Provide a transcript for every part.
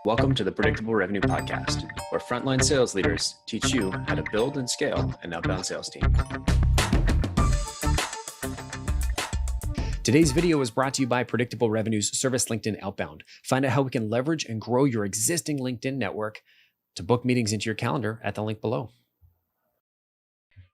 Welcome to the Predictable Revenue Podcast, where frontline sales leaders teach you how to build and scale an outbound sales team. Today's video is brought to you by Predictable Revenue's Service LinkedIn Outbound. Find out how we can leverage and grow your existing LinkedIn network to book meetings into your calendar at the link below.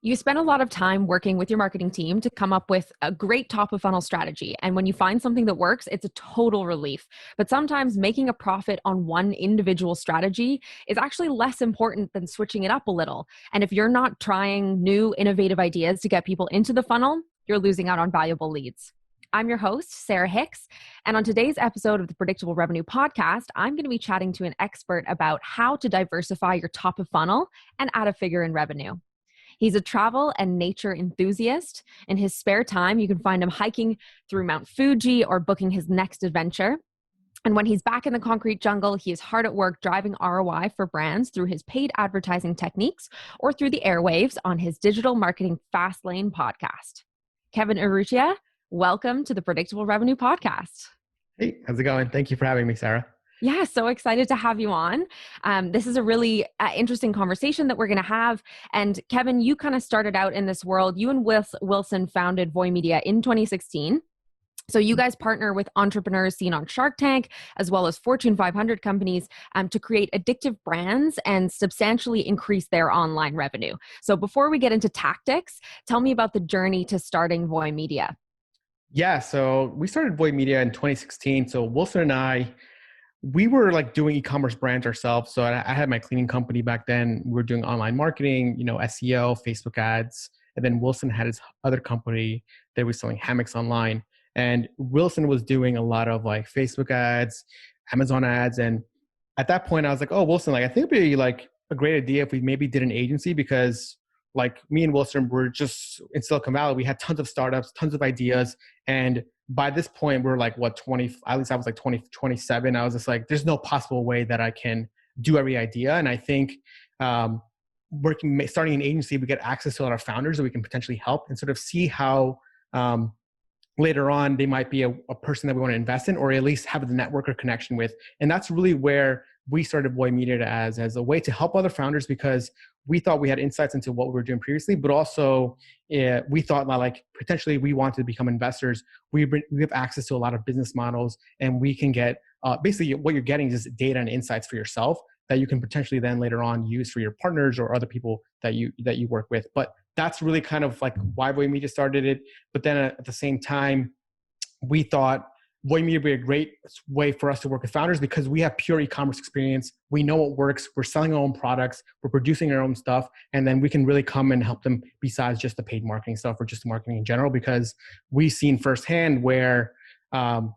You spend a lot of time working with your marketing team to come up with a great top of funnel strategy. And when you find something that works, it's a total relief. But sometimes making a profit on one individual strategy is actually less important than switching it up a little. And if you're not trying new innovative ideas to get people into the funnel, you're losing out on valuable leads. I'm your host, Sarah Hicks, and on today's episode of the Predictable Revenue Podcast, I'm going to be chatting to an expert about how to diversify your top of funnel and add a figure in revenue. He's a travel and nature enthusiast. In his spare time, you can find him hiking through Mount Fuji or booking his next adventure. And when he's back in the concrete jungle, he is hard at work driving ROI for brands through his paid advertising techniques or through the airwaves on his digital marketing fast lane podcast. Kevin Urrutia, welcome to the Predictable Revenue Podcast. Hey, how's it going? Thank you for having me, Sarah. Yeah, so excited to have you on. This is a really interesting conversation that we're going to have. And Kevin, you kind of started out in this world. You and Wilson founded Voy Media in 2016. So you guys partner with entrepreneurs seen on Shark Tank, as well as Fortune 500 companies to create addictive brands and substantially increase their online revenue. So before we get into tactics, tell me about the journey to starting Voy Media. Yeah, so we started Voy Media in 2016. So Wilson and I, we were like doing e-commerce brands ourselves. So I had my cleaning company back then. We were doing online marketing, SEO, Facebook ads. And then Wilson had his other company that was selling hammocks online. And Wilson was doing a lot of like Facebook ads, Amazon ads. And at that point I was like, oh, Wilson, I think it'd be like a great idea if we maybe did an agency, because like me and Wilson were just in Silicon Valley. We had tons of startups, tons of ideas. And by this point, we're like, 20, at least I was like 27. I was just like, there's no possible way that I can do every idea. And I think starting an agency, we get access to a lot of founders that we can potentially help and sort of see how later on they might be a person that we want to invest in, or at least have the network or connection with. And that's really where we started Voy Media as a way to help other founders, because we thought we had insights into what we were doing previously, but also we thought that like potentially we wanted to become investors. We have access to a lot of business models, and we can get basically what you're getting is data and insights for yourself that you can potentially then later on use for your partners or other people that you work with. But that's really kind of like why Voy Media started it. But then at the same time, we thought Voy Media would be a great way for us to work with founders, because we have pure e-commerce experience. We know what works. We're selling our own products. We're producing our own stuff. And then we can really come and help them besides just the paid marketing stuff or just marketing in general, because we've seen firsthand where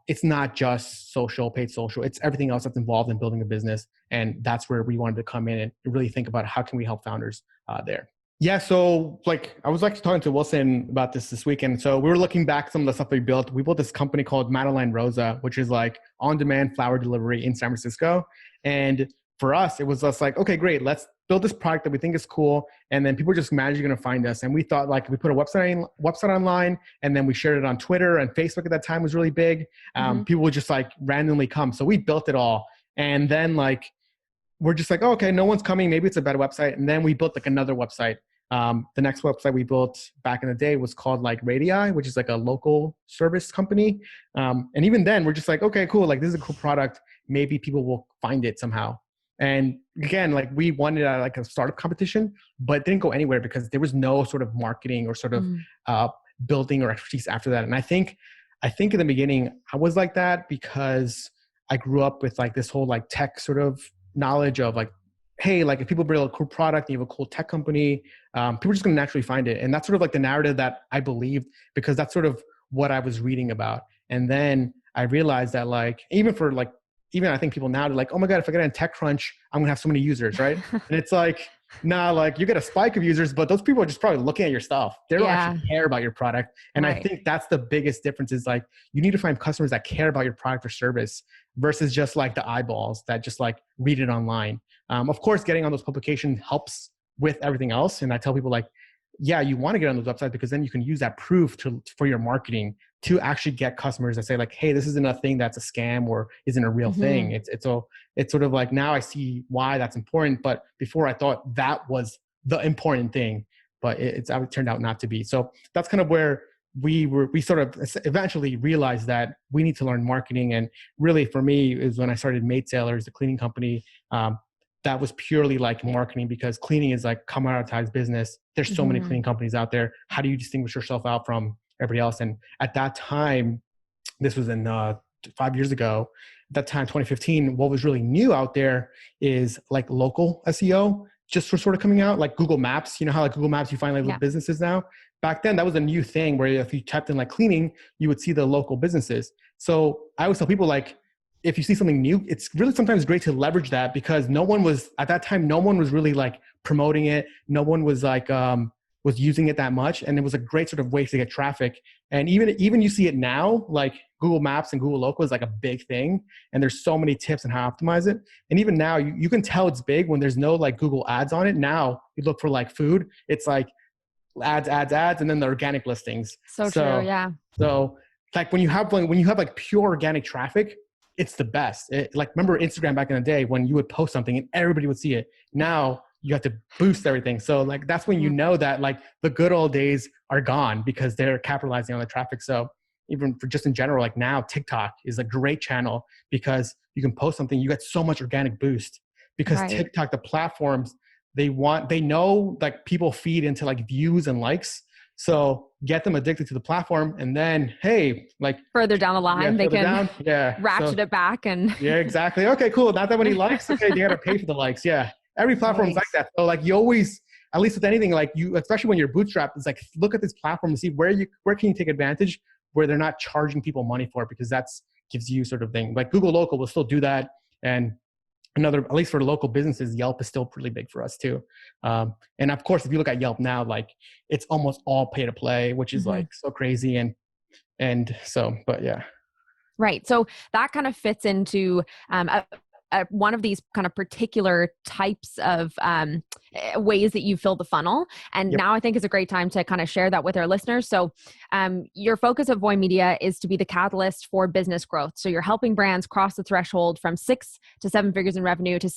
it's not just paid social. It's everything else that's involved in building a business. And that's where we wanted to come in and really think about how can we help founders there. Yeah, so I was talking to Wilson about this weekend. So we were looking back at some of the stuff we built. We built this company called Madeline Rosa, which is like on-demand flower delivery in San Francisco. And for us, it was just like, okay, great, let's build this product that we think is cool. And then people are just magically going to find us. And we thought we put a website online, and then we shared it on Twitter and Facebook at that time was really big. People would just randomly come. So we built it all. And then we're just like, oh, okay, no one's coming. Maybe it's a bad website. And then we built another website. The next website we built back in the day was called Radii, which is a local service company. And even then we're just like, okay, cool. This is a cool product. Maybe people will find it somehow. And again, we wanted a startup competition, but it didn't go anywhere because there was no sort of marketing or sort of building or expertise after that. And I think in the beginning I was like that because I grew up with this whole tech sort of knowledge of hey, if people build a cool product and you have a cool tech company, people are just going to naturally find it. And that's sort of the narrative that I believed, because that's sort of what I was reading about. And then I realized that even I think people now, they're like, oh my God, if I get on TechCrunch, I'm gonna have so many users, right? And it's nah, you get a spike of users, but those people are just probably looking at your stuff. They don't actually care about your product. And right. I think that's the biggest difference is you need to find customers that care about your product or service versus just the eyeballs that just read it online. Of course, getting on those publications helps with everything else. And I tell people yeah, you want to get on those websites because then you can use that proof for your marketing to actually get customers that say like, hey, this isn't a thing that's a scam or isn't a real thing. It's sort of like, now I see why that's important. But before I thought that was the important thing, but it turned out not to be. So that's kind of where we sort of eventually realized that we need to learn marketing. And really for me is when I started Mate Sailors, the cleaning company, that was purely like marketing, because cleaning is like commoditized business. There's so many cleaning companies out there. How do you distinguish yourself out from everybody else? And at that time, this was in 5 years ago, at that time, 2015, what was really new out there is like local SEO just for sort of coming out, like Google Maps. You know how like Google Maps, you find like little businesses now? Back then, that was a new thing where if you typed in like cleaning, you would see the local businesses. So I always tell people like, if you see something new, it's really sometimes great to leverage that, because at that time, no one was really like promoting it. No one was like, was using it that much. And it was a great sort of way to get traffic. And even you see it now, like Google Maps and Google Local is like a big thing. And there's so many tips on how to optimize it. And even now you can tell it's big when there's no like Google ads on it. Now you look for like food, it's like ads, and then the organic listings. So true. Yeah. So like when you have like pure organic traffic, it's the best. Like remember Instagram back in the day when you would post something and everybody would see it. Now you have to boost everything. So like that's when you know that like the good old days are gone, because they're capitalizing on the traffic. So even for just in general, like now TikTok is a great channel because you can post something, you get so much organic boost, because TikTok, the platforms, they know like people feed into like views and likes. So get them addicted to the platform, and then, hey, like further down the line, they can ratchet it back and exactly. Okay, cool. Not that many likes. Okay, they got to pay for the likes. Yeah. Every platform is like that. So like you always, at least with anything, like you, especially when you're bootstrapped, it's like, look at this platform and see where can you take advantage where they're not charging people money for it, because that's gives you sort of thing. Like Google Local will still do that. And at least for local businesses, Yelp is still really big for us too. And of course, if you look at Yelp now, like it's almost all pay to play, which is like so crazy. And so, but yeah. Right. So that kind of fits into one of these kind of particular types of ways that you fill the funnel. And now I think is a great time to kind of share that with our listeners. So your focus at Voy Media is to be the catalyst for business growth. So you're helping brands cross the threshold from 6 to 7 figures in revenue to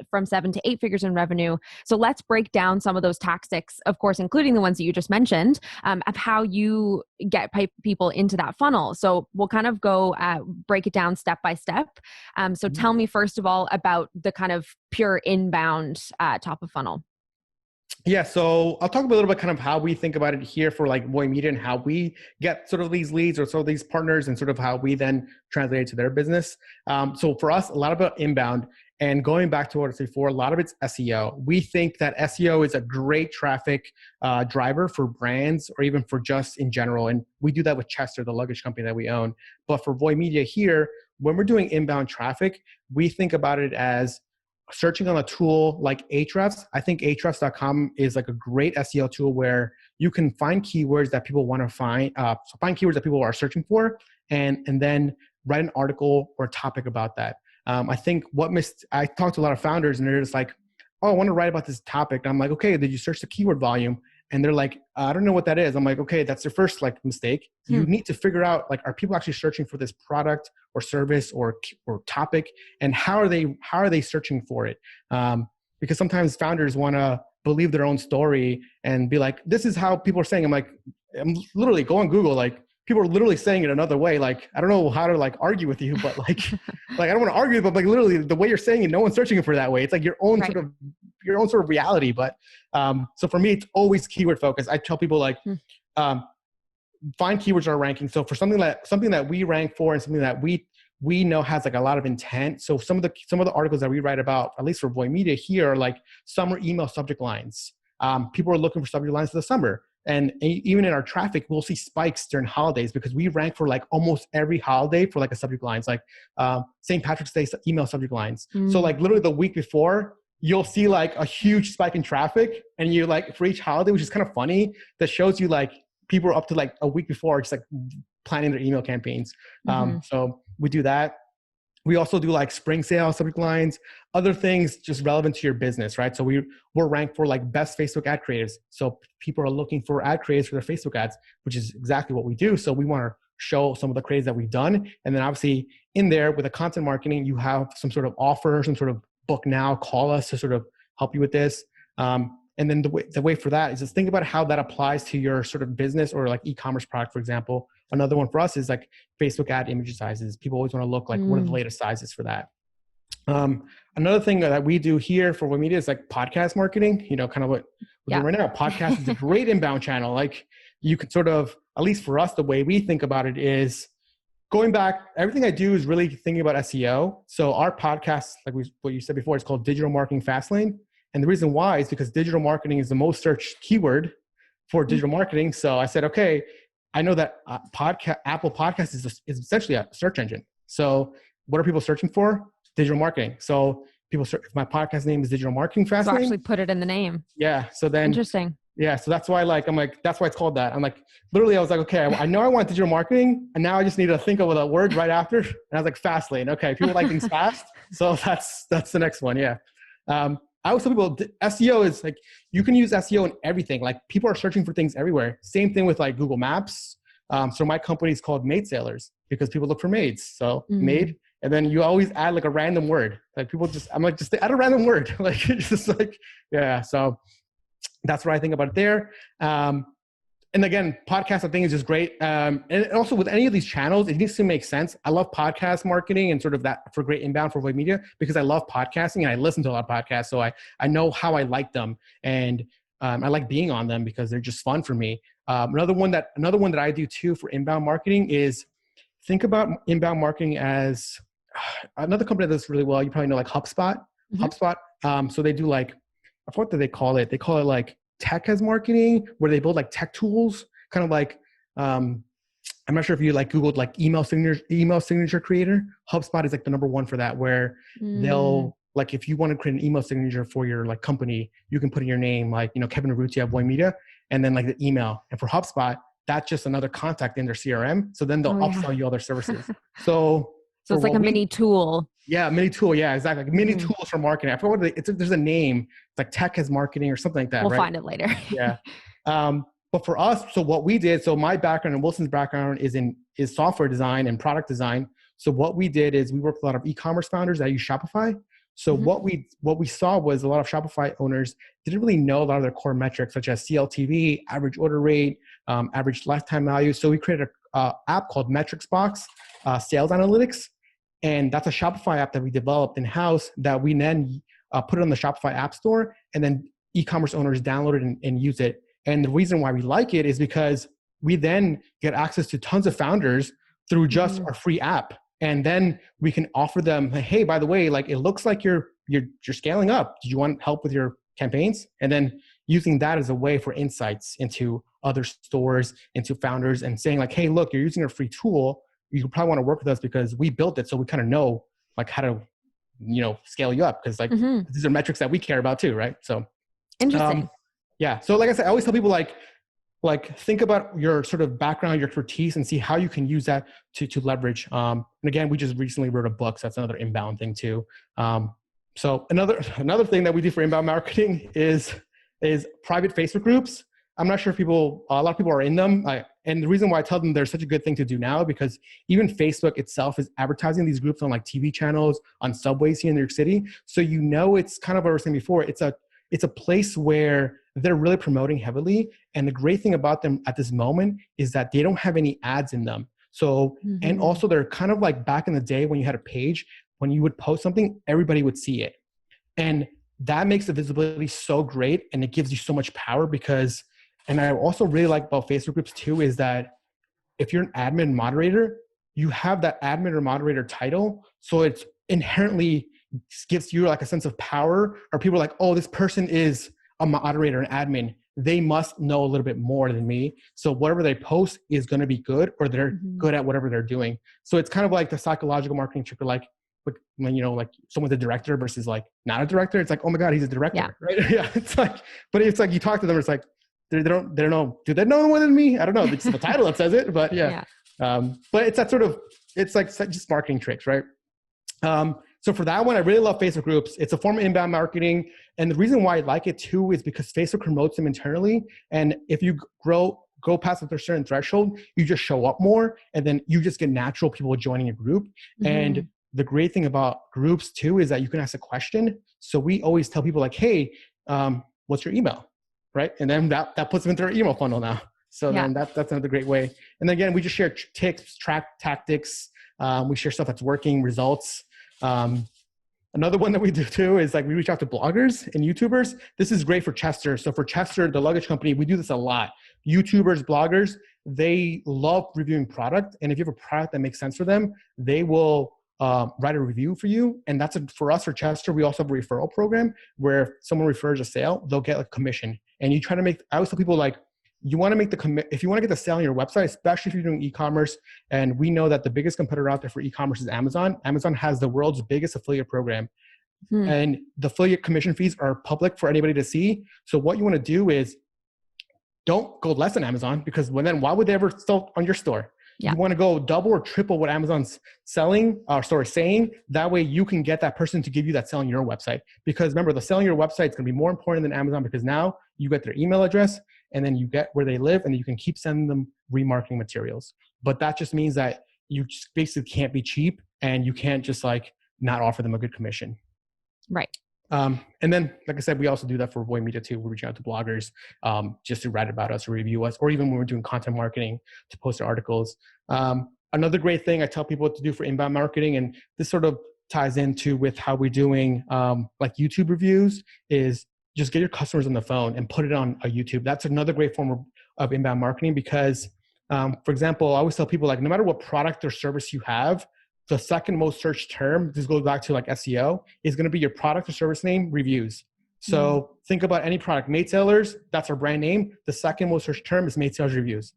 from 7 to 8 figures in revenue. So let's break down some of those tactics, of course, including the ones that you just mentioned, of how you get people into that funnel. So we'll kind of go break it down step by step. So tell me first of all about the kind of pure inbound top of funnel. Yeah, so I'll talk a little bit kind of how we think about it here for like Voy Media and how we get sort of these leads or sort of these partners, and sort of how we then translate it to their business. So for us, a lot about inbound, and going back to what I said before, a lot of it's SEO. We think that SEO is a great traffic driver for brands, or even for just in general. And we do that with Chester, the luggage company that we own. But for Voy Media here, when we're doing inbound traffic, we think about it as searching on a tool like Ahrefs. I think Ahrefs.com is like a great SEO tool where you can find keywords that people want to find keywords that people are searching for, and then write an article or topic about that. I think I talked to a lot of founders, and they're just like, oh, I want to write about this topic. And I'm like, okay, did you search the keyword volume? And they're like, I don't know what that is. I'm like, okay, that's your first like mistake. You need to figure out like, are people actually searching for this product or service or topic, and how are they searching for it? Because sometimes founders want to believe their own story and be like, this is how people are saying. I'm literally go on Google, like people are literally saying it another way. Like, I don't know how to like argue with you, but like, like I don't want to argue, but like literally the way you're saying it, no one's searching for that way. It's like your own sort of reality. But so for me, it's always keyword focused. I tell people like, find keywords that are ranking. So for something that we rank for, and something that we know has like a lot of intent. So some of the articles that we write about, at least for Voy Media here, are like summer email subject lines. People are looking for subject lines for the summer. And even in our traffic, we'll see spikes during holidays, because we rank for like almost every holiday for like a subject lines, like St. Patrick's Day email subject lines. So like literally the week before, you'll see like a huge spike in traffic, and you like for each holiday, which is kind of funny, that shows you like people are up to like a week before just like planning their email campaigns. So we do that. We also do like spring sale subject lines, other things just relevant to your business, right? So we're ranked for like best Facebook ad creatives. So people are looking for ad creatives for their Facebook ads, which is exactly what we do. So we want to show some of the creatives that we've done. And then obviously in there with the content marketing, you have some sort of offer, some sort of book now, call us to sort of help you with this. And then the way for that is just think about how that applies to your sort of business or like e-commerce product, for example. Another one for us is like Facebook ad image sizes. People always want to look like what are the latest sizes for that. Another thing that we do here for Void Media is like podcast marketing, you know, kind of what we're doing right now. Podcast is a great inbound channel. Like you can sort of, at least for us, the way we think about it is going back, everything I do is really thinking about SEO. So our podcast, like what you said before, it's called Digital Marketing Fastlane. And the reason why is because digital marketing is the most searched keyword for digital marketing. So I said, okay, I know that Apple Podcast is essentially a search engine. So what are people searching for? Digital marketing. So people search, if my podcast name is Digital Marketing Fastlane. So actually put it in the name. Yeah. So then. Interesting. Yeah. So that's why I'm like, that's why it's called that. I'm like, literally I was like, okay, I know I want digital marketing and now I just need to think of a word right after. And I was like, Fastlane. Okay. People like things fast. So that's the next one. Yeah. I always tell people SEO is like, you can use SEO in everything. Like people are searching for things everywhere. Same thing with like Google Maps. So my company is called Maid Sailors because people look for maids. So maid. And then you always add like a random word. Like people I'm like, just add a random word. Like, just like, yeah. So that's what I think about it there. And again, podcast, I think is just great. And also with any of these channels, it needs to make sense. I love podcast marketing and sort of that for great inbound for Void Media because I love podcasting and I listen to a lot of podcasts. So I know how I like them and I like being on them because they're just fun for me. Another one that I do too for inbound marketing is think about inbound marketing as another company that does really well. You probably know like HubSpot. HubSpot. So they do like, I forgot what they call it. They call it like tech as marketing, where they build like tech tools, kind of like, I'm not sure if you like Googled like email signature creator. HubSpot is like the number one for that, where they'll like, if you want to create an email signature for your like company, you can put in your name, like, you know, Kevin Arruti at Void Media, and then like the email. And for HubSpot, that's just another contact in their CRM. So then they'll upsell you all their services. So it's like a mini tool. Yeah, mini tool. Yeah, exactly. Like mini tools for marketing. I forgot what there's a name. It's like tech as marketing or something like that. We'll find it later. Yeah. But for us, so what we did, so my background and Wilson's background is software design and product design. So what we did is we worked with a lot of e-commerce founders that use Shopify. So what we saw was a lot of Shopify owners didn't really know a lot of their core metrics, such as CLTV, average order rate, average lifetime value. So we created an app called Metrics Box, Sales Analytics. And that's a Shopify app that we developed in-house that we then put it on the Shopify App Store, and then e-commerce owners download it and use it. And the reason why we like it is because we then get access to tons of founders through just our free app. And then we can offer them, hey, by the way, like it looks like you're scaling up. Do you want help with your campaigns? And then using that as a way for insights into other stores, into founders, and saying like, hey, look, you're using a free tool. You probably want to work with us because we built it. So we kind of know like how to, you know, scale you up. Cause like these are metrics that we care about too. Right. So interesting. Yeah. So like I said, I always tell people like think about your sort of background, your expertise, and see how you can use that to leverage. And again, we just recently wrote a book. So that's another inbound thing too. So another thing that we do for inbound marketing is private Facebook groups. I'm not sure if a lot of people are in them. And the reason why I tell them they're such a good thing to do now, because even Facebook itself is advertising these groups on like TV channels, on subways here in New York City. So, you know, it's kind of what I was saying before. It's a place where they're really promoting heavily. And the great thing about them at this moment is that they don't have any ads in them. So, and also they're kind of like back in the day when you had a page, when you would post something, everybody would see it. And that makes the visibility so great. And it gives you so much power because, and I also really like about Facebook groups too, is that if you're an admin moderator, you have that admin or moderator title. So it's inherently gives you like a sense of power, or people are like, oh, this person is a moderator, an admin. They must know a little bit more than me. So whatever they post is going to be good, or they're good at whatever they're doing. So it's kind of like the psychological marketing trick, like when, you know, like someone's a director versus like not a director. It's like, oh my God, he's a director. Right? Yeah. It's like, but it's like you talk to them, it's like, they don't know. Do they know more than me? I don't know. It's the title that says it, but yeah. But it's that sort of, it's like just marketing tricks, right? So for that one, I really love Facebook groups. It's a form of inbound marketing. And the reason why I like it too is because Facebook promotes them internally. And if you go go past a certain threshold, you just show up more, and then you just get natural people joining a group. And the great thing about groups too is that you can ask a question. So we always tell people like, hey, what's your email? Right? And then that puts them into our email funnel now. So then that's another great way. And again, we just share tips, tactics. We share stuff that's working, results. Another one that we do too is like we reach out to bloggers and YouTubers. This is great for Chester. So for Chester, the luggage company, we do this a lot. YouTubers, bloggers, they love reviewing product. And if you have a product that makes sense for them, they will write a review for you. And that's for us, for Chester, we also have a referral program where if someone refers a sale, they'll get a commission. And you try to make, I always tell people like, you want to make if you want to get the sale on your website, especially if you're doing e-commerce, and we know that the biggest competitor out there for e-commerce is Amazon. Amazon has the world's biggest affiliate program, and the affiliate commission fees are public for anybody to see. So what you want to do is don't go less than Amazon, because then why would they ever sell on your store? Yeah. You want to go double or triple what Amazon's saying. That way you can get that person to give you that sale on your website. Because remember, the sale on your website is going to be more important than Amazon, because now you get their email address and then you get where they live, and you can keep sending them remarketing materials. But that just means that you just basically can't be cheap, and you can't just like not offer them a good commission. Right. And then, like I said, we also do that for Void Media too. We're reaching out to bloggers just to write about us or review us, or even when we're doing content marketing to post our articles. Another great thing I tell people what to do for inbound marketing, and this sort of ties into with how we're doing like YouTube reviews, is just get your customers on the phone and put it on a YouTube. That's another great form of inbound marketing, because, for example, I always tell people like, no matter what product or service you have, the second most searched term, this goes back to like SEO, is going to be your product or service name reviews. So think about any product. Made Sailors, that's our brand name. The second most searched term is Made Sailors reviews.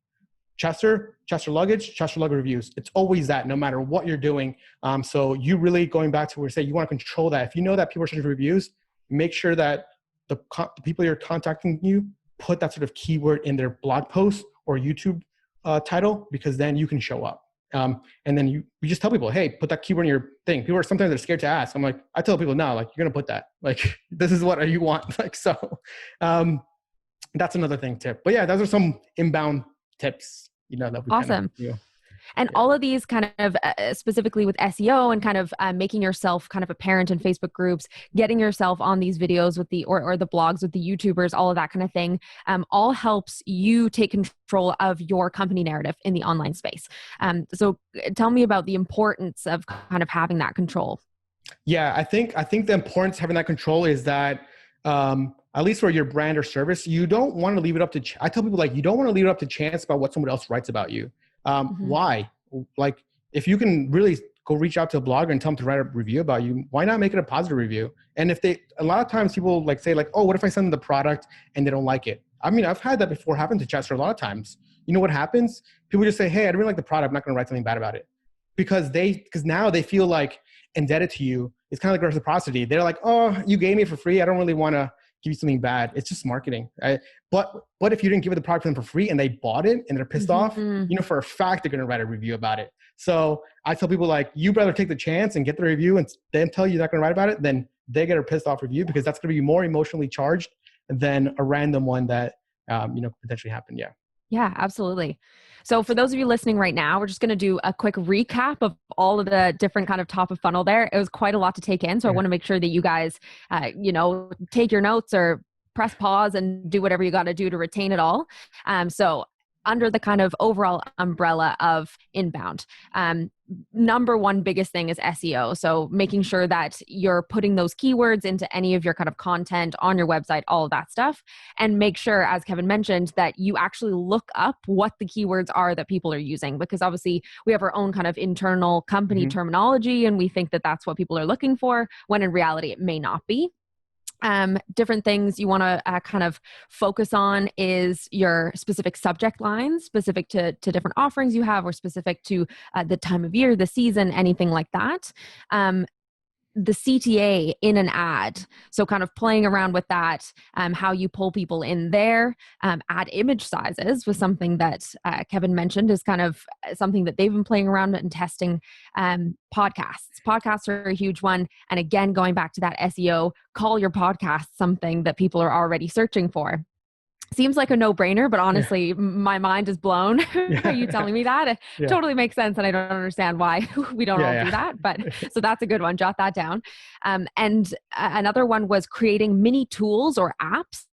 Chester Luggage, Chester Luggage reviews. It's always that, no matter what you're doing. So you really, going back to where we say you want to control that. If you know that people are searching for reviews, make sure that the people you're contacting you put that sort of keyword in their blog post or YouTube title, because then you can show up. And then we just tell people, hey, put that keyword in your thing. People are sometimes they're scared to ask. I'm like, I tell people, no, like, you're going to put that, like, this is what you want. Like, so, that's another thing tip. But yeah, those are some inbound tips, that we awesome. Kind of do. And all of these kind of specifically with SEO and kind of making yourself kind of apparent in Facebook groups, getting yourself on these videos with or the blogs with the YouTubers, all of that kind of thing, all helps you take control of your company narrative in the online space. So tell me about the importance of kind of having that control. Yeah, I think the importance of having that control is that, at least for your brand or service, you don't want to leave it up to, I tell people like, you don't want to leave it up to chance about what someone else writes about you. Why? Like, if you can really go reach out to a blogger and tell them to write a review about you, why not make it a positive review? And if a lot of times people like say like, oh, what if I send them the product and they don't like it? I mean, I've had that before happen to Chester a lot of times. You know what happens? People just say, hey, I didn't really like the product. I'm not going to write something bad about it, because now they feel like indebted to you. It's kind of like reciprocity. They're like, oh, you gave me it for free. I don't really want to give you something bad. It's just marketing, right? But if you didn't give it the product for them for free and they bought it and they're pissed off, for a fact they're going to write a review about it. So I tell people like, you'd rather take the chance and get the review and then tell you you're not going to write about it than they get a pissed off review, because that's going to be more emotionally charged than a random one that potentially happened. Yeah. Yeah, absolutely. So for those of you listening right now, we're just going to do a quick recap of all of the different kind of top of funnel there. It was quite a lot to take in. So I want to make sure that you guys, take your notes or press pause and do whatever you got to do to retain it all. So under the kind of overall umbrella of inbound, number one biggest thing is SEO. So making sure that you're putting those keywords into any of your kind of content on your website, all of that stuff. And make sure, as Kevin mentioned, that you actually look up what the keywords are that people are using, because obviously we have our own kind of internal company terminology and we think that that's what people are looking for, when in reality it may not be. Different things you want to kind of focus on is your specific subject lines, specific to different offerings you have, or specific to the time of year, the season, anything like that. The CTA in an ad. So kind of playing around with that, how you pull people in there. Ad image sizes was something that Kevin mentioned is kind of something that they've been playing around and testing. Podcasts are a huge one. And again, going back to that SEO, call your podcast something that people are already searching for. Seems like a no-brainer, but honestly, my mind is blown by you Yeah. telling me that. It Yeah. totally makes sense, and I don't understand why we don't all do Yeah. that. But so that's a good one. Jot that down. And another one was creating mini tools or apps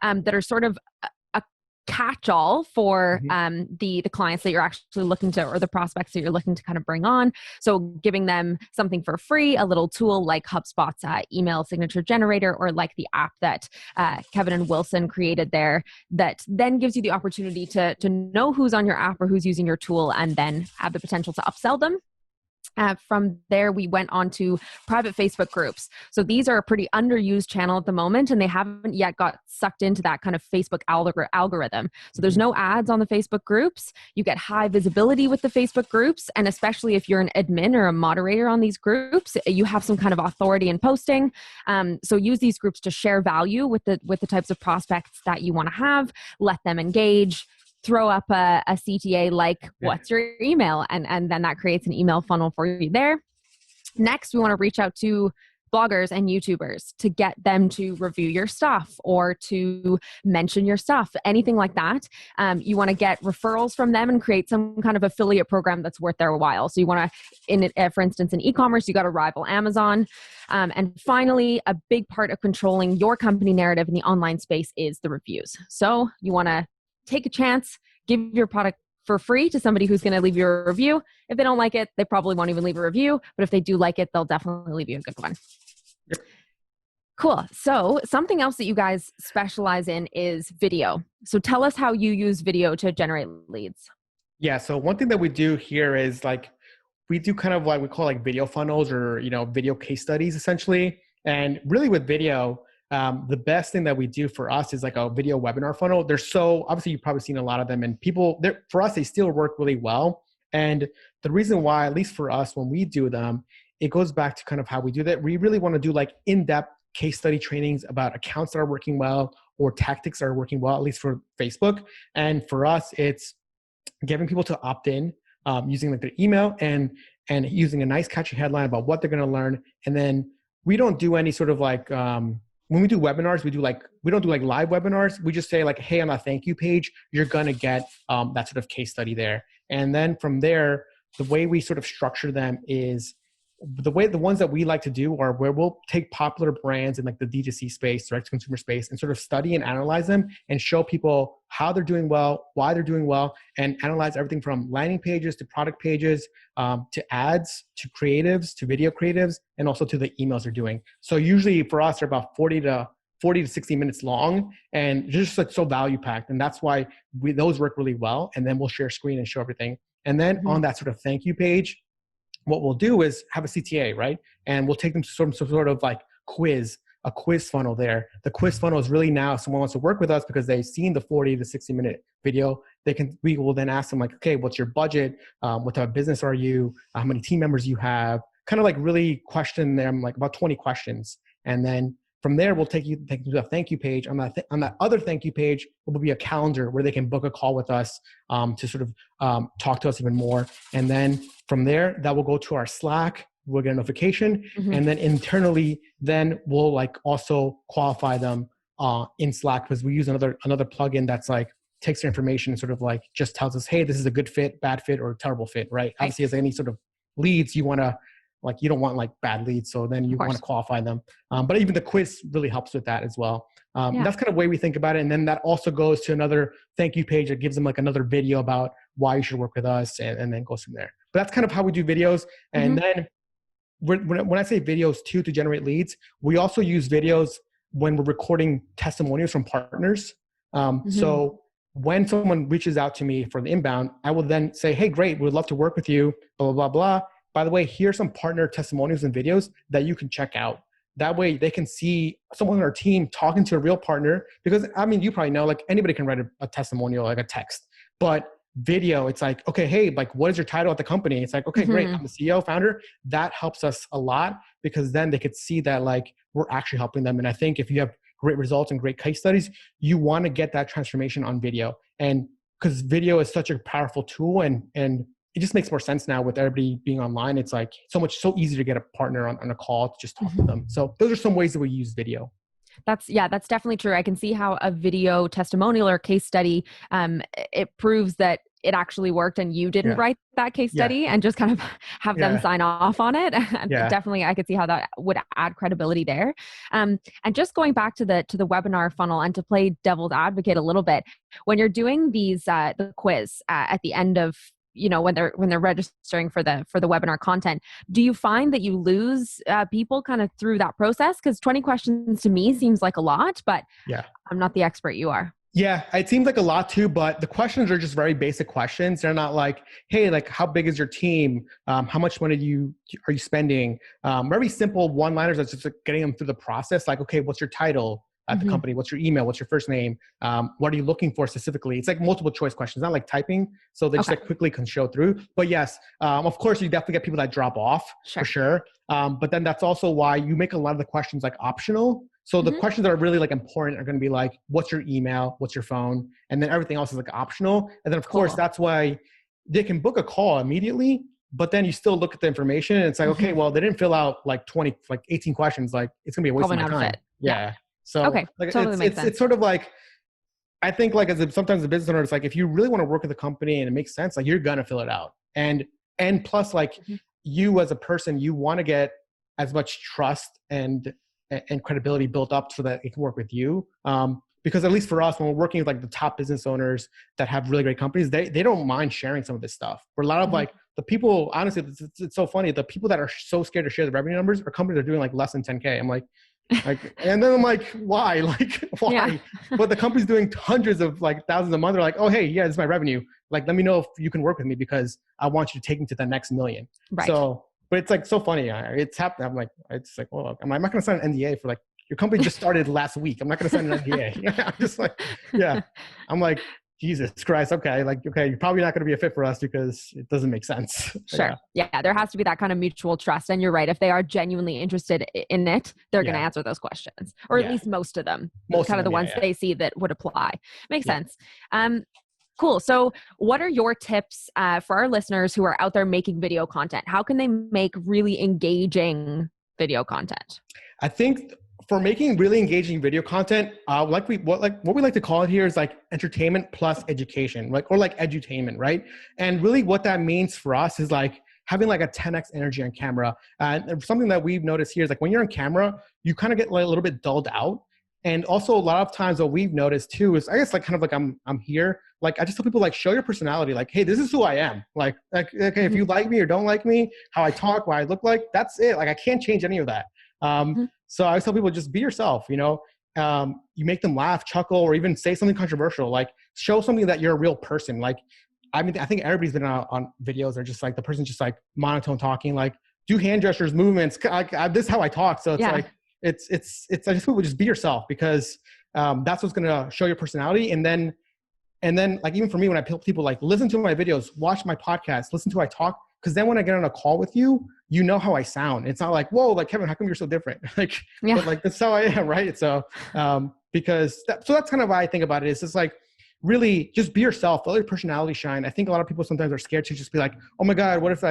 that are sort of a catch-all for Yeah. the clients that you're actually looking to, or the prospects that you're looking to kind of bring on. So giving them something for free, a little tool like HubSpot's email signature generator, or like the app that Kevin and Wilson created there, that then gives you the opportunity to know who's on your app or who's using your tool, and then have the potential to upsell them. From there, we went on to private Facebook groups. So these are a pretty underused channel at the moment, and they haven't yet got sucked into that kind of Facebook algorithm. So there's no ads on the Facebook groups. You get high visibility with the Facebook groups, and especially if you're an admin or a moderator on these groups, you have some kind of authority in posting. So use these groups to share value with the types of prospects that you want to have. Let them engage. Throw up a CTA like, what's your email? And then that creates an email funnel for you there. Next, we want to reach out to bloggers and YouTubers to get them to review your stuff or to mention your stuff, anything like that. You want to get referrals from them and create some kind of affiliate program that's worth their while. So you want to, for instance, in e-commerce, you got to rival Amazon. And finally, a big part of controlling your company narrative in the online space is the reviews. So you want to take a chance, give your product for free to somebody who's going to leave you a review. If they don't like it, they probably won't even leave a review. But if they do like it, they'll definitely leave you a good one. Yep. Cool. So something else that you guys specialize in is video. So tell us how you use video to generate leads. Yeah. So one thing that we do here is like, we do kind of like, we call like video funnels, or, video case studies essentially. And really with video, the best thing that we do for us is like a video webinar funnel. They're so, obviously you've probably seen a lot of them, and for us, they still work really well. And the reason why, at least for us, when we do them, it goes back to kind of how we do that. We really want to do like in-depth case study trainings about accounts that are working well or tactics that are working well, at least for Facebook. And for us, it's getting people to opt in, using like their email and using a nice catchy headline about what they're going to learn. And then we don't do any sort of like, when we do webinars, we don't do like live webinars. We just say like, hey, on a thank you page, you're going to get that sort of case study there. And then from there, the way we sort of structure them is the ones that we like to do are where we'll take popular brands in like the D2C space, direct to consumer space, and sort of study and analyze them and show people how they're doing well, why they're doing well, and analyze everything from landing pages to product pages, to ads, to creatives, to video creatives, and also to the emails they're doing. So usually for us, they're about 40 to 60 minutes long, and just like so value packed. And that's why those work really well. And then we'll share screen and show everything. And then on that sort of thank you page, what we'll do is have a CTA, right? And we'll take them to some sort of like a quiz funnel there. The quiz funnel is really now, if someone wants to work with us because they've seen the 40 to 60 minute video, we will then ask them like, okay, what's your budget? What type of business are you? How many team members you have? Kind of like really question them like about 20 questions. And then from there, we'll take you to a thank you page. On that other thank you page, will be a calendar where they can book a call with us to sort of talk to us even more. And then from there, that will go to our Slack. We'll get a notification. And then internally, then we'll like also qualify them in Slack, because we use another plugin that's like takes their information and sort of like just tells us, hey, this is a good fit, bad fit, or terrible fit, right? Obviously, as any sort of leads, you don't want like bad leads. So then you want to qualify them. But even the quiz really helps with that as well. That's kind of the way we think about it. And then that also goes to another thank you page that gives them like another video about why you should work with us, and then goes from there. But that's kind of how we do videos. And then when I say videos too, to generate leads, we also use videos when we're recording testimonials from partners. So when someone reaches out to me for the inbound, I will then say, hey, great, we'd love to work with you, blah, blah, blah, blah. By the way, here's some partner testimonials and videos that you can check out. That way they can see someone on our team talking to a real partner, because I mean, you probably know, like anybody can write a testimonial, like a text, but video, it's like, okay, hey, like what is your title at the company? It's like, okay, great, I'm the CEO, founder. That helps us a lot, because then they could see that like we're actually helping them. And I think if you have great results and great case studies, you want to get that transformation on video. And because video is such a powerful tool, and it just makes more sense now with everybody being online. It's like so easy to get a partner on a call to just talk to them. So those are some ways that we use video. That's definitely true. I can see how a video testimonial or case study, it proves that it actually worked and you didn't Yeah. write that case Yeah. study and just kind of have them Yeah. sign off on it. And Yeah. definitely I could see how that would add credibility there. And just going back to the webinar funnel and to play devil's advocate a little bit, when you're doing these the quiz at the end of, when they're registering for the webinar content, do you find that you lose people kind of through that process? Because 20 questions to me seems like a lot, but Yeah. I'm not the expert you are. Yeah, it seems like a lot too, but the questions are just very basic questions. They're not like, hey, like how big is your team? How much money are you spending? Very simple one-liners that's just like getting them through the process. Like, okay, what's your title at the company? What's your email? What's your first name? What are you looking for specifically? It's like multiple choice questions, not like typing. So they just like quickly can show through. But yes, of course, you definitely get people that drop off for sure. But then that's also why you make a lot of the questions like optional. So the questions that are really like important are going to be like, what's your email? What's your phone? And then everything else is like optional. And then of course, that's why they can book a call immediately, but then you still look at the information and it's like, okay, well, they didn't fill out like 18 questions. Like it's gonna be a waste of my time. Yeah. So like, totally makes sense. It's sort of like, I think like sometimes the business owner, it's like, if you really want to work with a company and it makes sense, like you're going to fill it out. And plus like you as a person, you want to get as much trust and credibility built up so that it can work with you. Because at least for us, when we're working with like the top business owners that have really great companies, they don't mind sharing some of this stuff. For a lot of like the people, honestly, it's so funny. The people that are so scared to share the revenue numbers are companies that are doing like less than 10K. I'm like, and then I'm like, why? Like, why? Yeah. But the company's doing hundreds of like thousands a month. They're like, oh, hey, yeah, this is my revenue. Like, let me know if you can work with me because I want you to take me to the next million. Right. So, but it's like so funny. It's happened. I'm like, it's like, well, I'm not going to sign an NDA for like, your company just started last week. I'm not going to sign an NDA. I'm just like, yeah. I'm like, Jesus Christ. Okay. Like, okay, you're probably not going to be a fit for us because it doesn't make sense. Sure. Yeah. There has to be that kind of mutual trust. And you're right. If they are genuinely interested in it, they're going to answer those questions, or at least most of them, kind of the ones they see that would apply. Makes sense. Cool. So what are your tips for our listeners who are out there making video content? How can they make really engaging video content? I think for making really engaging video content, what we like to call it here is like entertainment plus education, or like edutainment, right? And really what that means for us is like having like a 10x energy on camera. And something that we've noticed here is like when you're on camera, you kind of get like a little bit dulled out. And also a lot of times what we've noticed too is, I guess like kind of like I'm here, like I just tell people like, show your personality. Like, hey, this is who I am. Like okay, if you like me or don't like me, how I talk, what I look like, that's it. Like I can't change any of that. So I always tell people, just be yourself, you make them laugh, chuckle, or even say something controversial, like show something that you're a real person. Like, I mean, I think everybody's been on videos. They're just like, the person's just like monotone talking, like do hand gestures, movements. This is how I talk. So it's like, I just people just be yourself because that's what's going to show your personality. And then like, even for me, when I tell people like, listen to my videos, watch my podcast, listen to how I talk. Because then when I get on a call with you, you know how I sound. It's not like, whoa, like Kevin, how come you're so different? But like, that's how I am, right? So, because that's kind of how I think about it. It's just like, really just be yourself, let your personality shine. I think a lot of people sometimes are scared to just be like, oh my God, what if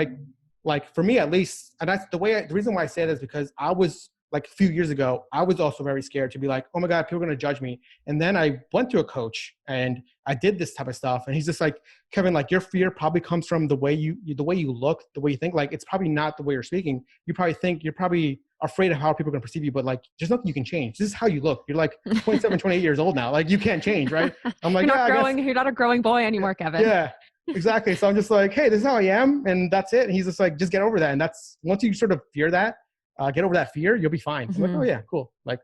like for me at least, and that's the reason why I say that is because I was like a few years ago, I was also very scared to be like, oh my God, people are going to judge me. And then I went to a coach and I did this type of stuff. And he's just like, Kevin, like your fear probably comes from the way you look, the way you think. Like, it's probably not the way you're speaking. You're probably afraid of how people are going to perceive you, but like, there's nothing you can change. This is how you look. You're like 27, 28 years old now. Like you can't change, right? I'm like, you're not a growing boy anymore, Kevin. Yeah, exactly. So I'm just like, hey, this is how I am. And that's it. And he's just like, just get over that. And that's, once you sort of fear that, get over that fear, you'll be fine. I'm like, oh yeah, cool. Like,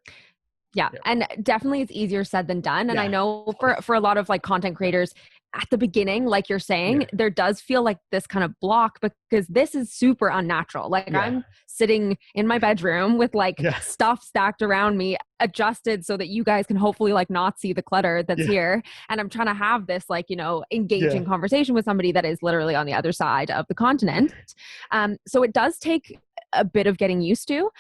yeah. And definitely it's easier said than done. And I know for a lot of like content creators at the beginning, like you're saying, there does feel like this kind of block because this is super unnatural. Like I'm sitting in my bedroom with like stuff stacked around me, adjusted so that you guys can hopefully like not see the clutter that's here. And I'm trying to have this like, engaging conversation with somebody that is literally on the other side of the continent. So it does take a bit of getting used to.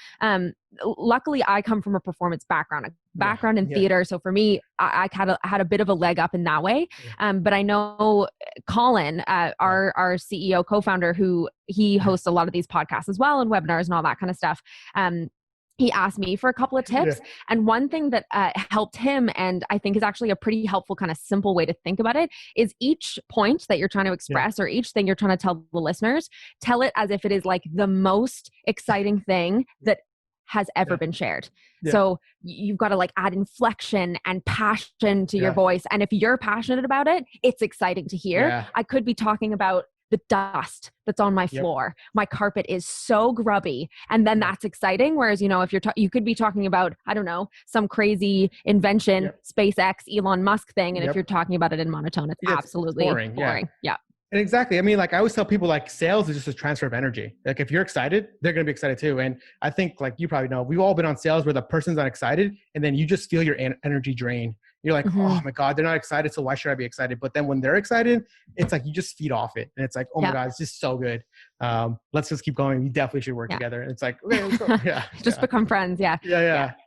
Luckily, I come from a performance background in theater. So for me, I had a bit of a leg up in that way. But I know Colin, our CEO, co-founder, who he hosts a lot of these podcasts as well and webinars and all that kind of stuff. he asked me for a couple of Yeah. tips. And one thing that helped him, and I think is actually a pretty helpful kind of simple way to think about it, is each point that you're trying to express or each thing you're trying to tell the listeners, tell it as if it is like the most exciting thing that has ever been shared. Yeah. So you've got to like add inflection and passion to your Yeah. voice. And if you're passionate about it, it's exciting to hear. Yeah. I could be talking about the dust that's on my floor. My carpet is so grubby. And then that's exciting. Whereas, if you're, you could be talking about, I don't know, some crazy invention, SpaceX, Elon Musk thing. And if you're talking about it in monotone, it's absolutely boring. Yeah. And exactly. I mean, like I always tell people, like sales is just a transfer of energy. Like if you're excited, they're going to be excited too. And I think, like you probably know, we've all been on sales where the person's not excited, and then you just feel your energy drain. You're like, oh my God, they're not excited, so why should I be excited? But then when they're excited, it's like you just feed off it, and it's like, oh my God, it's just so good. Let's just keep going. We definitely should work together. And it's like, okay, let's go. Just become friends. Yeah. It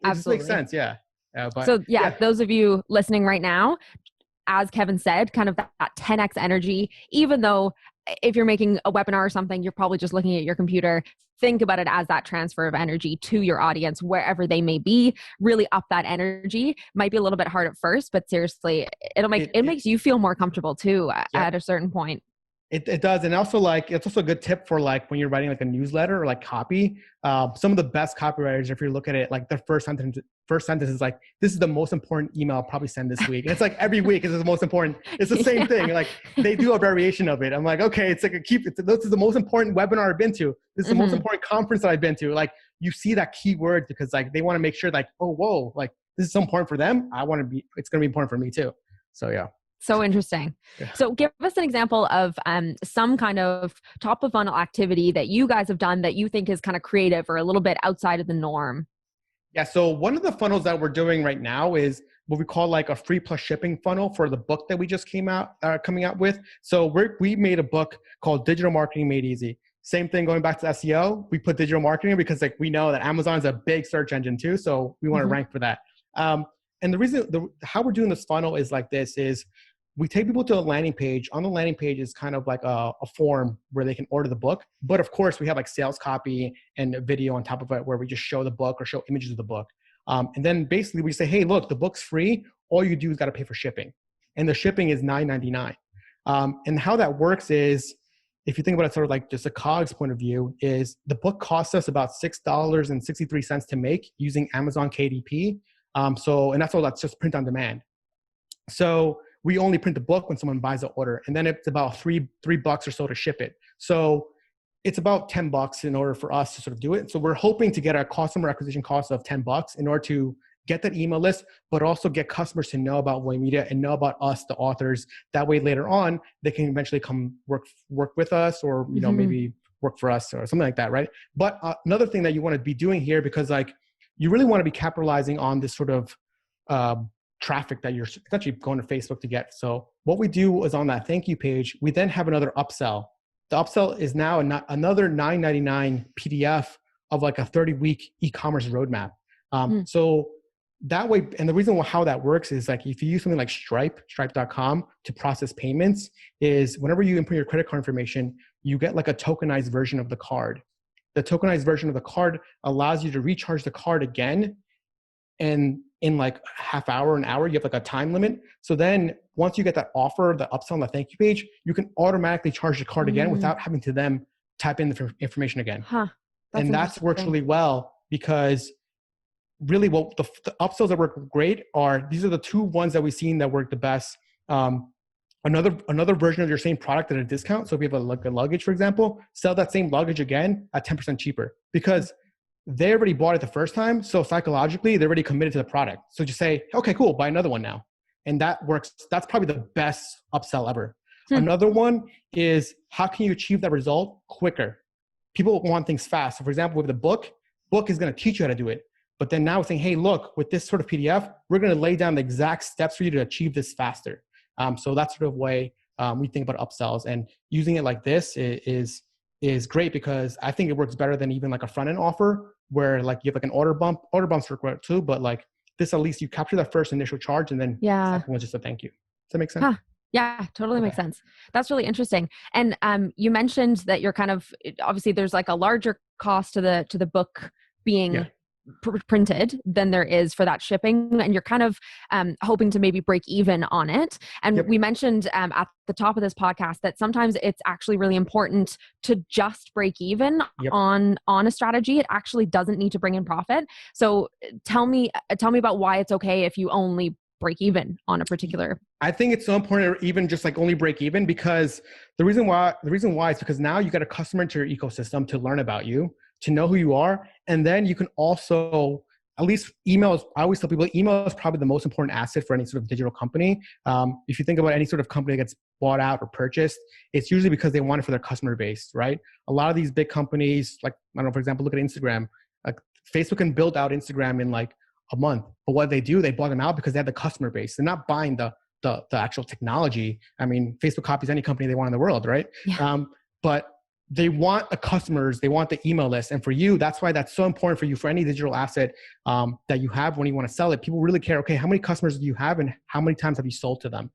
absolutely. just makes sense. Those of you listening right now, as Kevin said, kind of that 10x energy, even though if you're making a webinar or something, you're probably just looking at your computer. Think about it as that transfer of energy to your audience, wherever they may be. Really up that energy. Might be a little bit hard at first, but seriously, it makes you feel more comfortable too at a certain point. It does. And also like, it's also a good tip for like when you're writing like a newsletter or like copy. Some of the best copywriters, if you look at it, like the first sentence is like, this is the most important email I'll probably send this week. And it's like every week is the most important. It's the same thing. Like they do a variation of it. I'm like, okay, it's like this is the most important webinar I've been to. This is the most important conference that I've been to. Like you see that keyword because like they want to make sure like, oh, whoa, like this is so important for them. It's going to be important for me too. So yeah. So interesting. So give us an example of some kind of top of funnel activity that you guys have done that you think is kind of creative or a little bit outside of the norm. Yeah. So one of the funnels that we're doing right now is what we call like a free plus shipping funnel for the book that we just coming out with. So we made a book called Digital Marketing Made Easy. Same thing going back to SEO. We put digital marketing because like we know that Amazon is a big search engine too. So we want to rank for that. And the reason how we're doing this funnel is like this is we take people to a landing page. On the landing page is kind of like a form where they can order the book. But of course, we have like sales copy and a video on top of it where we just show the book or show images of the book. And then basically we say, hey, look, the book's free. All you do is got to pay for shipping. And the shipping is $9.99. And how that works is, if you think about it sort of like just a COGS point of view, is the book costs us about $6.63 to make using Amazon KDP. And that's all that's just print on demand. So we only print the book when someone buys the order, and then it's about $3 or so to ship it. So it's about $10 in order for us to sort of do it. So we're hoping to get a customer acquisition cost of $10 in order to get that email list, but also get customers to know about Way Media and know about us, the authors. That way later on, they can eventually come work with us or, maybe work for us or something like that, right? But another thing that you want to be doing here, because like you really want to be capitalizing on this sort of traffic that you're essentially going to Facebook to get. So what we do is on that thank you page, we then have another upsell. The upsell is now another $9.99 PDF of like a 30-week e-commerce roadmap. So that way, and the reason how that works is like if you use something like stripe.com to process payments, is whenever you input your credit card information, you get like a tokenized version of the card. The tokenized version of the card allows you to recharge the card again, and in like a half hour, an hour, you have like a time limit. So then once you get that offer, the upsell on the thank you page, you can automatically charge the card again without having to them type in the information again. And that works really well because really what the upsells that work great are, these are the two ones that we've seen that work the best. Another version of your same product at a discount. So if you have a luggage, for example, sell that same luggage again at 10% cheaper because they already bought it the first time. So psychologically, they're already committed to the product. So just say, okay, cool, buy another one now. And that works. That's probably the best upsell ever. Another one is how can you achieve that result quicker? People want things fast. So for example, with the book is going to teach you how to do it. But then now we're saying, hey, look, with this sort of PDF, we're going to lay down the exact steps for you to achieve this faster. So that's sort of way we think about upsells, and using it like this is great because I think it works better than even like a front end offer where like you have like an order bump. Order bumps work well too, but like this, at least you capture that first initial charge and then the second one's just a thank you. Does that make sense? Yeah, totally makes sense. That's really interesting. And you mentioned that you're kind of, obviously there's like a larger cost to the book being printed than there is for that shipping, and you're kind of hoping to maybe break even on it. And Yep. we mentioned at the top of this podcast that sometimes it's actually really important to just break even Yep. on a strategy. It actually doesn't need to bring in profit. So tell me about why it's okay if you only break even on a particular. I think it's so important to even just like only break even, because the reason why is because now you got a customer into your ecosystem to learn about you, to know who you are. And then you can also, at least emails, I always tell people email is probably the most important asset for any sort of digital company. If you think about any sort of company that gets bought out or purchased, it's usually because they want it for their customer base, right? A lot of these big companies, like, I don't know, for example, look at Instagram. Like Facebook can build out Instagram in like a month, but what they do, they bought them out because they have the customer base. They're not buying the actual technology. I mean, Facebook copies any company they want in the world, right? Yeah. But they want the customers, they want the email list. And for you, that's why that's so important for you, for any digital asset that you have when you want to sell it. People really care, okay, how many customers do you have and how many times have you sold to them?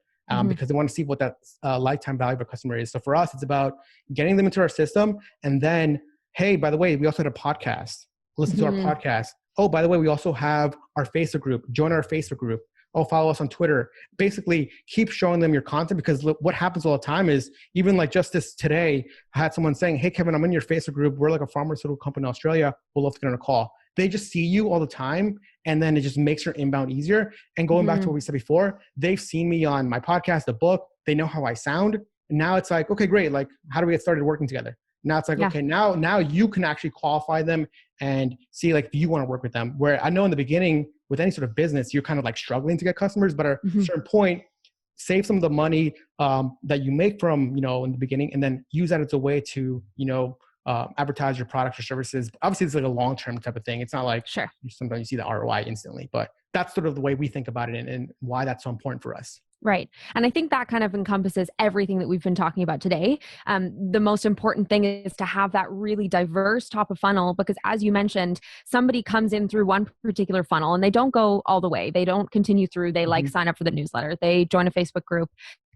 Because they want to see what that lifetime value of a customer is. So for us, it's about getting them into our system. And then, hey, by the way, we also had a podcast. Listen to our podcast. Oh, by the way, we also have our Facebook group. Join our Facebook group. Oh, follow us on Twitter. Basically, keep showing them your content, because what happens all the time is, even like just this today, I had someone saying, hey, Kevin, I'm in your Facebook group. We're like a pharmaceutical company in Australia. We'll love to get on a call. They just see you all the time, and then it just makes your inbound easier. And going back to what we said before, they've seen me on my podcast, the book. They know how I sound. And now it's like, okay, great. Like, how do we get started working together? Now it's like, okay, now you can actually qualify them and see like, do you want to work with them? Where I know in the beginning with any sort of business, you're kind of like struggling to get customers, but at a certain point, save some of the money that you make from, in the beginning, and then use that as a way to, advertise your products or services. Obviously, it's like a long-term type of thing. It's not like sometimes you see the ROI instantly, but that's sort of the way we think about it and why that's so important for us. Right. And I think that kind of encompasses everything that we've been talking about today. The most important thing is to have that really diverse top of funnel, because as you mentioned, somebody comes in through one particular funnel and they don't go all the way. They don't continue through. They sign up for the newsletter. They join a Facebook group.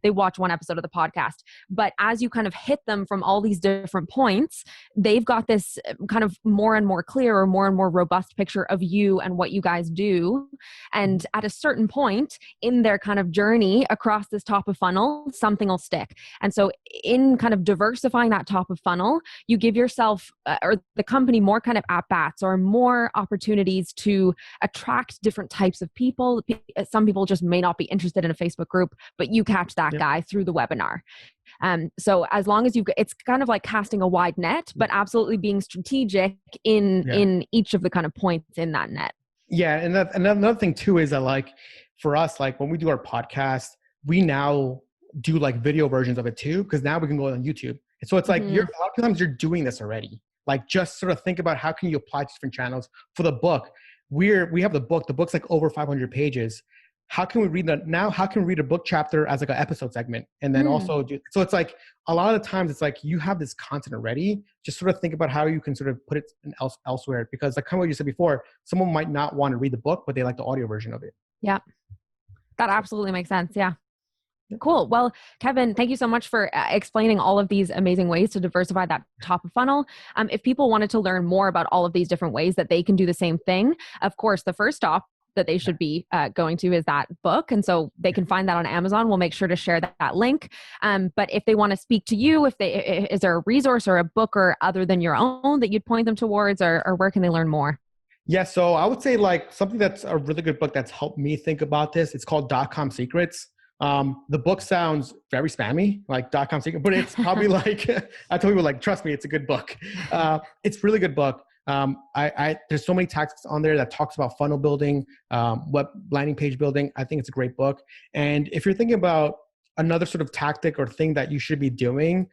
They watch one episode of the podcast. But as you kind of hit them from all these different points, they've got this kind of more and more clear or more and more robust picture of you and what you guys do. And at a certain point in their kind of journey across this top of funnel, something will stick. And so in kind of diversifying that top of funnel, you give yourself or the company more kind of at-bats or more opportunities to attract different types of people. Some people just may not be interested in a Facebook group, but you catch that guy through the webinar. So as long as it's kind of like casting a wide net, but absolutely being strategic in each of the kind of points in that net. Yeah. And another thing too is that like for us, like when we do our podcast, we now do like video versions of it too, because now we can go on YouTube. And so it's like a lot of times you're doing this already. Like just sort of think about how can you apply to different channels. For the book, we have the book. The book's like over 500 pages. How can we read that now? How can we read a book chapter as like an episode segment? And then also so it's like a lot of the times it's like you have this content already. Just sort of think about how you can sort of put it elsewhere, because like kind of what you said before, someone might not want to read the book, but they like the audio version of it. Yeah, that absolutely makes sense. Yeah. Cool. Well, Kevin, thank you so much for explaining all of these amazing ways to diversify that top of funnel. If people wanted to learn more about all of these different ways that they can do the same thing, of course, the first stop that they should be going to is that book. And so they can find that on Amazon. We'll make sure to share that link. But if they want to speak to you, is there a resource or a book or other than your own that you'd point them towards, or where can they learn more? Yeah, so I would say like something that's a really good book that's helped me think about this. It's called .com Secrets. The book sounds very spammy, like .com Secret, but it's probably like, I tell people like, trust me, it's a good book. It's a really good book. There's so many tactics on there that talks about funnel building, web landing page building. I think it's a great book. And if you're thinking about another sort of tactic or thing that you should be doing,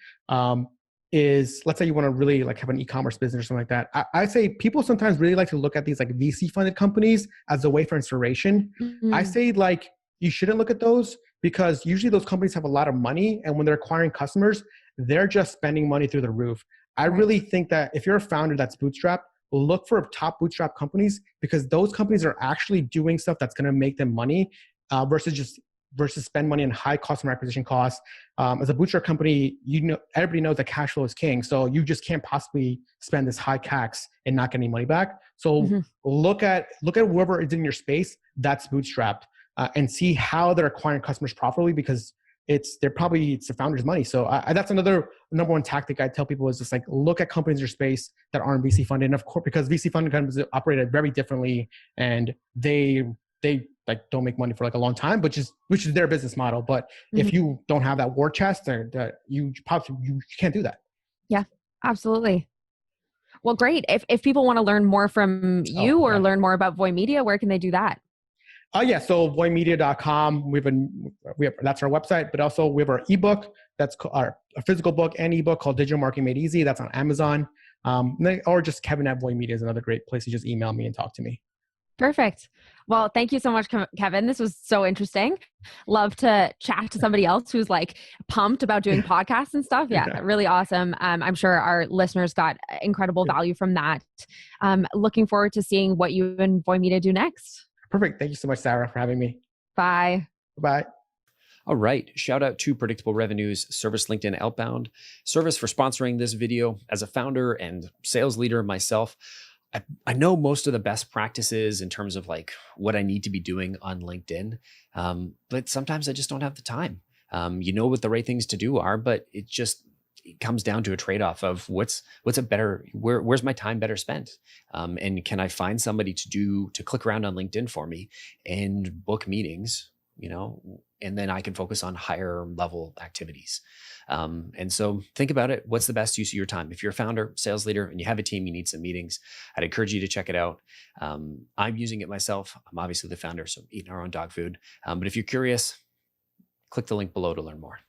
is let's say you want to really like have an e-commerce business or something like that. I say people sometimes really like to look at these like VC funded companies as a way for inspiration. I say like, you shouldn't look at those, because usually those companies have a lot of money, and when they're acquiring customers, they're just spending money through the roof. I really think that if you're a founder that's bootstrapped, look for top bootstrap companies, because those companies are actually doing stuff that's going to make them money versus just versus spend money on high customer acquisition costs. As a bootstrap company, everybody knows that cash flow is king. So you just can't possibly spend this high CACs and not get any money back. So look at whoever is in your space that's bootstrapped, and see how they're acquiring customers properly, because it's the founder's money. So that's another number one tactic I tell people is just like, look at companies in your space that aren't VC funded. And of course, because VC funded companies operate very differently, and they like don't make money for like a long time, which is their business model. But if you don't have that war chest, you can't do that. Yeah, absolutely. Well, great. If people want to learn more from you or learn more about Voy Media, where can they do that? Yeah. So voymedia.com. That's our website, but also we have our ebook. That's our physical book and ebook called Digital Marketing Made Easy. That's on Amazon. Or just Kevin at Voy Media is another great place to just email me and talk to me. Perfect. Well, thank you so much, Kevin. This was so interesting. Love to chat to somebody else who's like pumped about doing podcasts and stuff. Yeah, really awesome. I'm sure our listeners got incredible value from that. Looking forward to seeing what you and Voy Media do next. Perfect. Thank you so much, Sarah, for having me. Bye. Bye. All right. Shout out to Predictable Revenues Service LinkedIn Outbound Service for sponsoring this video. As a founder and sales leader myself, I know most of the best practices in terms of like what I need to be doing on LinkedIn. But sometimes I just don't have the time. You know what the right things to do are, but it comes down to a trade-off of where's my time better spent? And can I find somebody to click around on LinkedIn for me and book meetings, and then I can focus on higher level activities. And so think about it. What's the best use of your time? If you're a founder, sales leader, and you have a team, you need some meetings, I'd encourage you to check it out. I'm using it myself. I'm obviously the founder, so eating our own dog food. But if you're curious, click the link below to learn more.